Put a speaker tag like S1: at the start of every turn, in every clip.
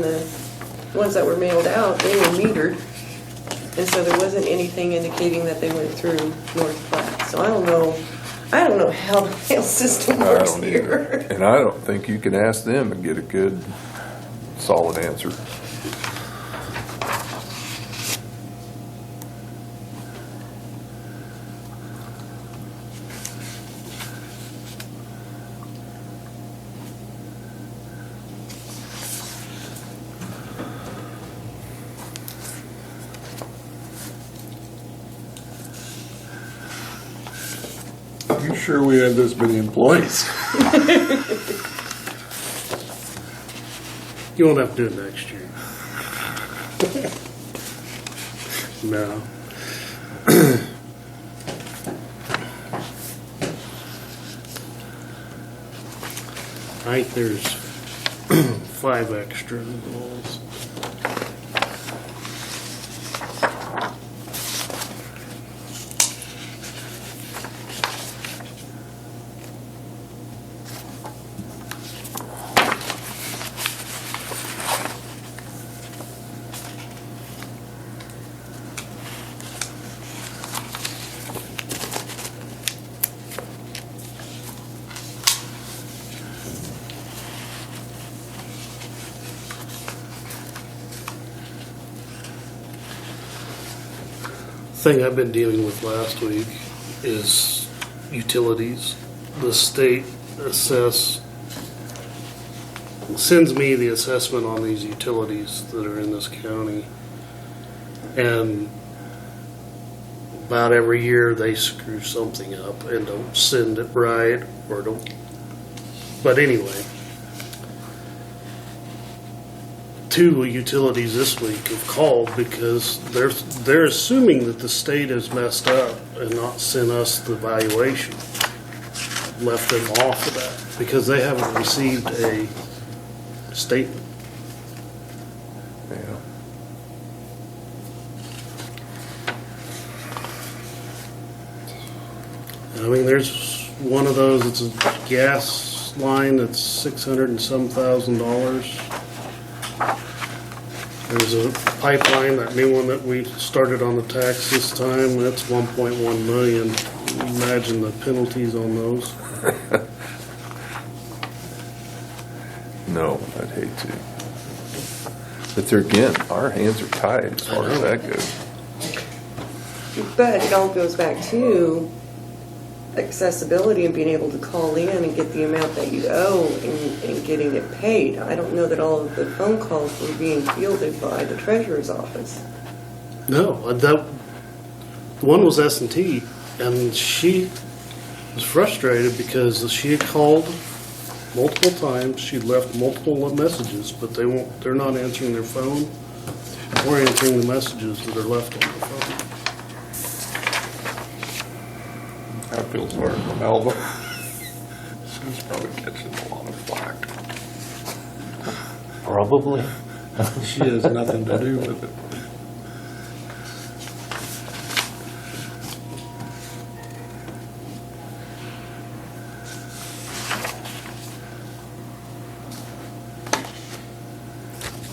S1: The ones that were mailed out, they were metered, and so there wasn't anything indicating that they went through North Platte. So I don't know how the mail system
S2: I
S1: works
S2: don't
S1: here.
S2: either. And I don't think you can ask them and get a good, solid answer.
S3: You sure we had this many employees?
S4: You won't have to do it next year. No. I think there's 5 extra rolls. Thing I've been dealing with last week is utilities. The state sends me the assessment on these utilities that are in this county, and about every year they screw something up and don't send it right or don't. But anyway, 2 utilities this week have called because they're assuming that the state has messed up and not sent us the valuation, left them off of that because they haven't received a statement.
S2: Yeah.
S4: I mean, there's one of those. It's a gas line that's $600 and some thousand. There's a pipeline, that new one that we started on the tax this time. That's 1.1 million. Imagine the penalties on those.
S2: No, I'd hate to. But there again, our hands are tied as far as that goes.
S1: But it all goes back to accessibility and being able to call in and get the amount that you owe and getting it paid. I don't know that all of the phone calls were being fielded by the treasurer's office.
S4: No, the one was S&T, and she was frustrated because she had called multiple times. She'd left multiple messages, but they're not answering their phone or answering the messages that are left on the phone.
S3: I feel sorry for Melba. She's probably catching a lot of flack.
S5: Probably.
S3: She has nothing to do with it.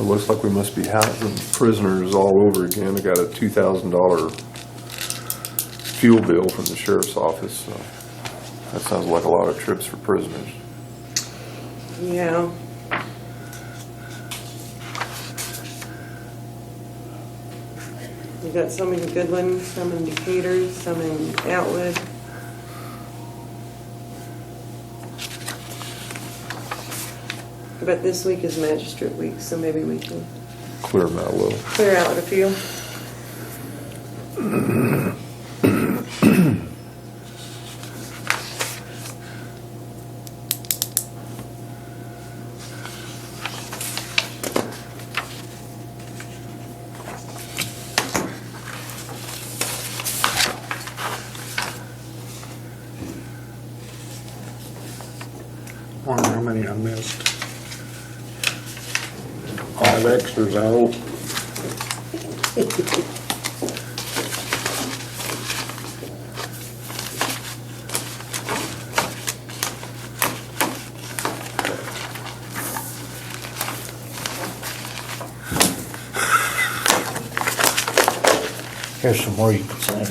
S2: It looks like we must be housing prisoners all over again. I got a $2,000 fuel bill from the sheriff's office. So that sounds like a lot of trips for prisoners.
S1: Yeah. We got some in Goodland, some in Decatur, some in Atwood. But this week is magistrate week, so maybe we can
S2: Clear them out a little.
S1: clear out a few.
S3: Wonder how many I missed. 5 extras, I hope.
S5: Here's some more you can sign.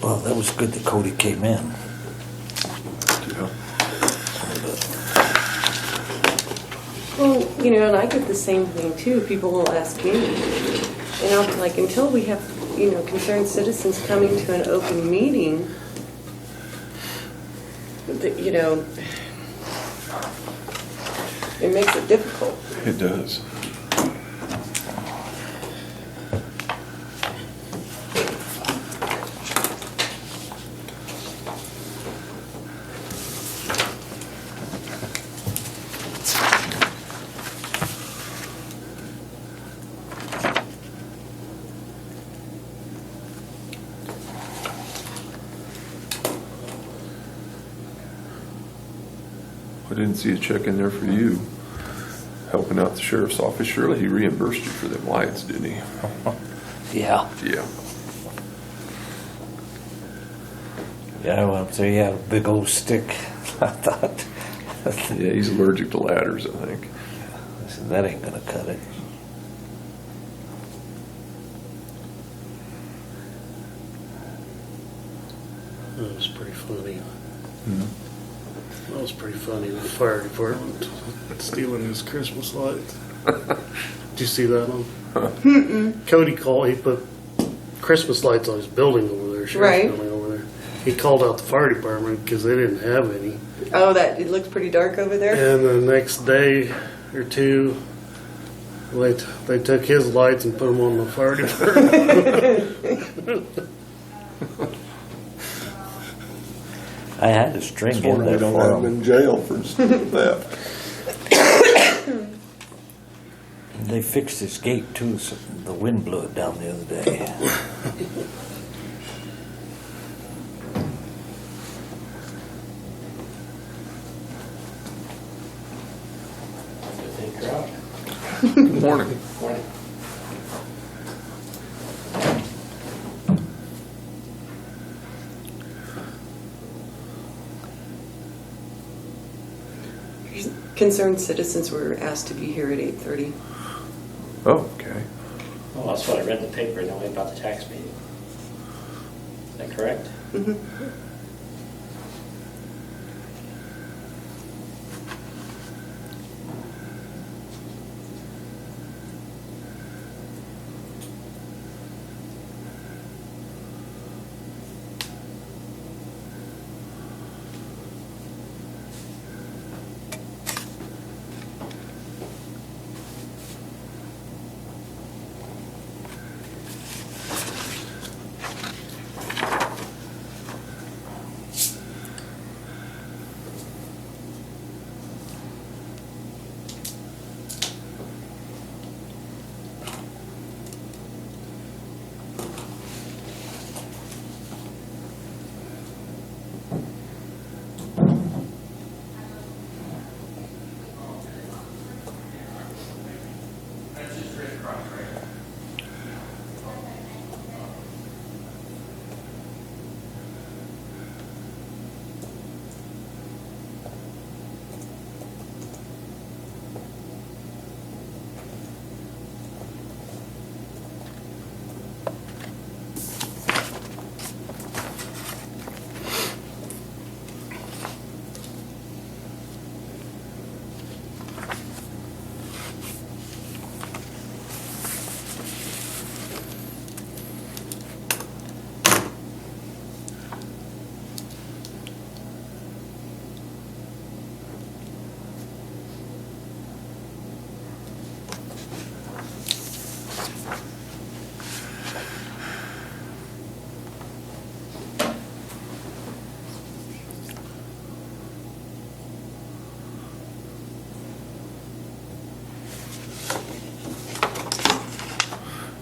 S5: Well, that was good that Cody came in.
S2: Yeah.
S1: Well, you know, and I get the same thing too. People will ask me, and I'll be like, until we have, you know, concerned citizens coming to an open meeting, that, you know, it makes it difficult.
S2: It does. I didn't see a check in there for you, helping out the sheriff's office. Surely he reimbursed you for them lights, didn't he?
S5: Yeah.
S2: Yeah.
S5: Yeah, I went up there, he had a big old stick. I thought,
S2: Yeah, he's allergic to ladders, I think.
S5: I said, that ain't gonna cut it.
S4: That was pretty funny. That was pretty funny. The fire department stealing his Christmas lights. Did you see that one? Cody called. He put Christmas lights on his building over there. Sheriff's
S1: Right.
S4: building over there. He called out the fire department because they didn't have any.
S1: Oh, that it looks pretty dark over there.
S4: And the next day or two, they took his lights and put them on the fire department.
S5: I had a string in
S2: Sworn
S5: there
S2: we don't
S5: for
S2: have
S5: him.
S2: him in jail for theft.
S5: They fixed this gate too, so the wind blew it down the other day.
S2: Good morning.
S1: Concerned citizens were asked to be here at 8:30.
S2: Oh, okay.
S6: Well, that's what I read in the paper, knowing about the tax meeting. Is that correct?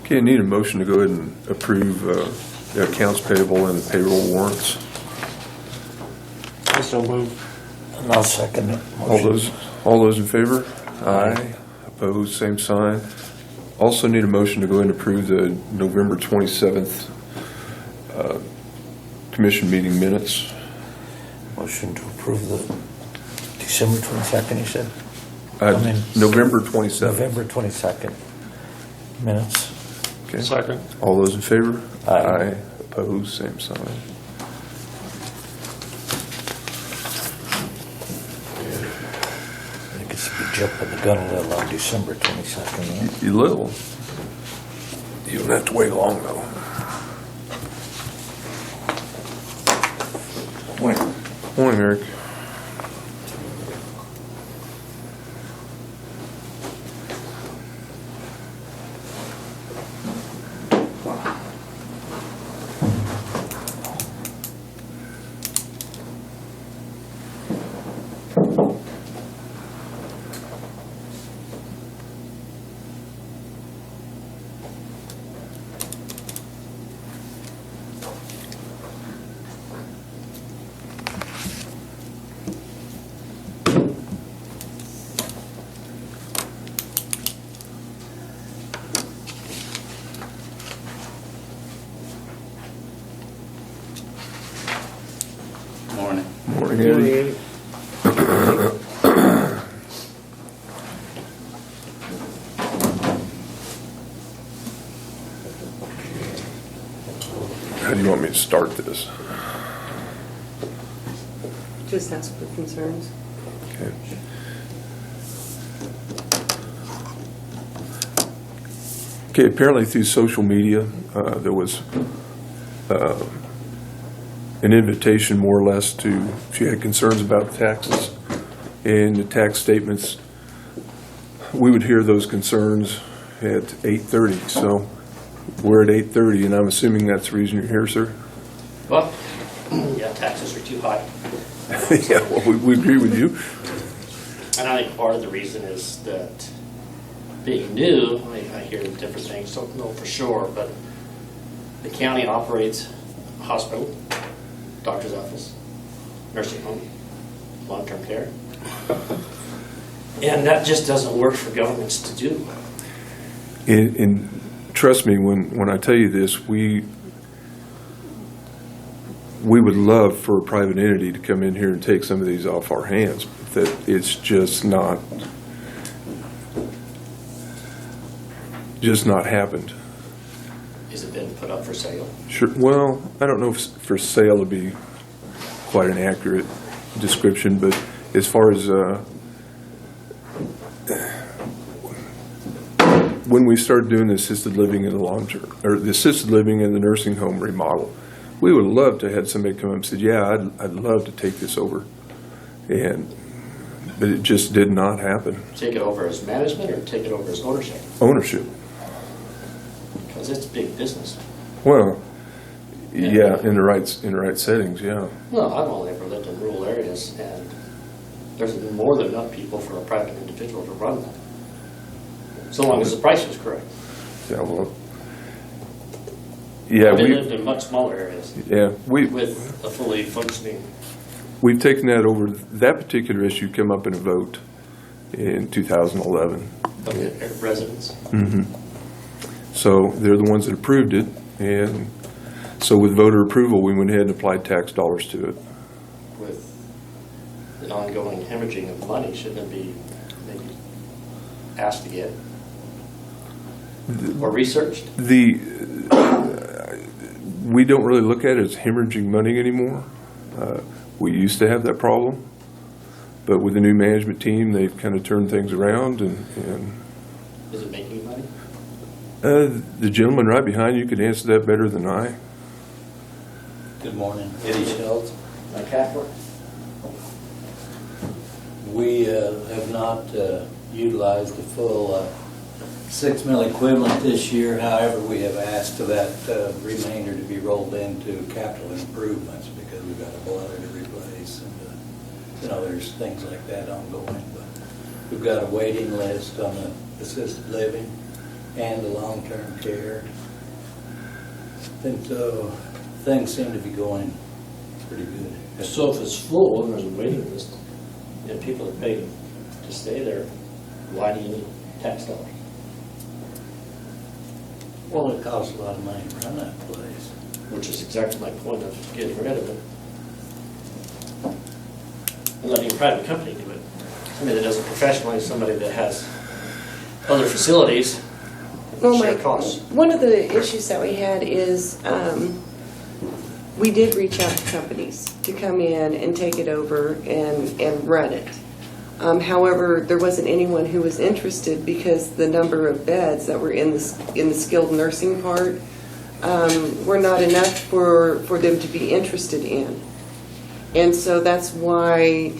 S2: Okay, I need a motion to go ahead and approve the accounts payable and payroll warrants.
S4: I so moved.
S5: And I'll second it.
S2: All those in favor? Aye. Opposed, same sign. Also need a motion to go ahead and approve the November 27th commission meeting minutes.
S5: Motion to approve the December 22nd, you said? I mean,
S2: November 27th.
S5: November 22nd minutes.
S2: Okay.
S3: Second.
S2: All those in favor?
S5: Aye.
S2: Opposed, same sign.
S5: I guess we jumping the gun a little on December 22nd, yeah?
S2: You little. You don't have to wait long, though. Morning, Eric.
S7: Morning.
S2: Morning, Eddie. How do you want me to start this?
S1: Just ask for concerns.
S2: Okay. Okay, apparently through social media, there was an invitation more or less to, if you had concerns about taxes and the tax statements, we would hear those concerns at 8:30. So we're at 8:30, and I'm assuming that's the reason you're here, sir?
S6: Well, yeah, taxes are too high.
S2: Yeah, well, we agree with you.
S6: And I think part of the reason is that being new, I hear different things, don't know for sure, but the county operates a hospital, doctor's office, nursing home, long-term care. And that just doesn't work for governments to do.
S2: And trust me, when I tell you this, we would love for a private entity to come in here and take some of these off our hands, but that it's just not happened.
S6: Has it been put up for sale?
S2: Sure. Well, I don't know if for sale would be quite an accurate description, but as far as when we started doing the assisted living in the long-term, or the assisted living in the nursing home remodel, we would love to have somebody come up and said, yeah, I'd love to take this over. But it just did not happen.
S6: Take it over as management or take it over as ownership?
S2: Ownership.
S6: Because it's big business.
S2: Well, yeah, in the right settings, yeah.
S6: Well, I've only ever lived in rural areas, and there's more than enough people for a private individual to run that. So long as the price is correct.
S2: Yeah, well, yeah,
S6: I've lived in much smaller areas with a fully functioning.
S2: We've taken that over. That particular issue came up in a vote in 2011.
S6: Residents.
S2: So they're the ones that approved it, and so with voter approval, we went ahead and applied tax dollars to it.
S6: With the ongoing hemorrhaging of money, shouldn't it be maybe asked again? Or researched?
S2: We don't really look at it as hemorrhaging money anymore. We used to have that problem, but with the new management team, they've kind of turned things around. And
S6: Is it making money?
S2: the gentleman right behind you could answer that better than I.
S7: Good morning, Eddie Schultz.
S6: A Catholic?
S7: We have not utilized the full 6 mil equivalent this year. However, we have asked for that remainder to be rolled into capital improvements because we've got a boiler to replace and there's things like that ongoing. But we've got a waiting list on the assisted living and the long-term care. I think things seem to be going pretty good.
S6: So if it's full and there's a waiting list, and people are paid to stay there, why do you need tax dollars?
S7: Well, it costs a lot of money to run that place.
S6: which is exactly my point of getting rid of it. And letting a private company do it. Somebody that does it professionally, somebody that has other facilities,
S1: Well,
S6: share
S1: Mike,
S6: costs.
S1: one of the issues that we had is, we did reach out to companies to come in and take it over and run it. However, there wasn't anyone who was interested because the number of beds that were in the skilled nursing part were not enough for them to be interested in. And so that's why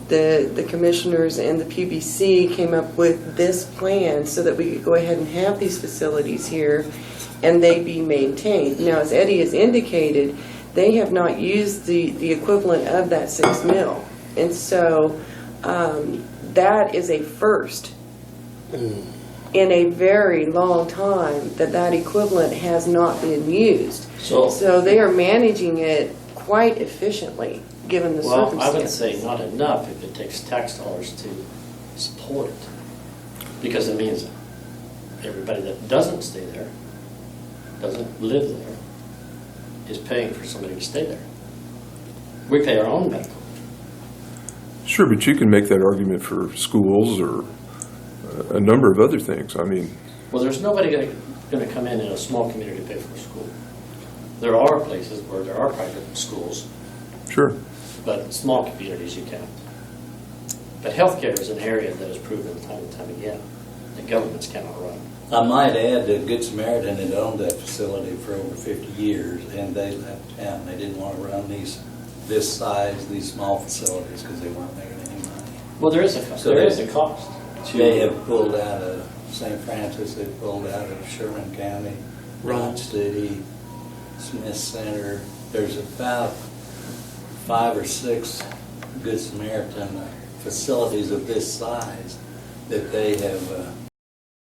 S1: the commissioners and the PBC came up with this plan so that we could go ahead and have these facilities here and they be maintained. Now, as Eddie has indicated, they have not used the equivalent of that 6 mil. And so that is a first in a very long time that equivalent has not been used. So they are managing it quite efficiently, given the
S6: Well, I
S1: circumstances.
S6: would say not enough if it takes tax dollars to support it. Because it means everybody that doesn't stay there, doesn't live there, is paying for somebody to stay there. We pay our own medical.
S2: Sure, but you can make that argument for schools or a number of other things. I mean,
S6: Well, there's nobody going to come in a small community to pay for a school. There are places where there are private schools,
S2: sure.
S6: but in small communities you can't. But healthcare is an area that is proven time and time again that governments cannot run.
S7: I might add that Good Samaritan had owned that facility for over 50 years, and they left town. They didn't want to run this size, these small facilities, because they weren't making any money.
S6: Well, there is a cost.
S7: So
S6: There
S7: they-
S6: is a cost.
S7: They have pulled out of St. Francis, they pulled out of Sherman County, Ron City, Smith Center. There's about 5 or 6 Good Samaritan facilities of this size that they have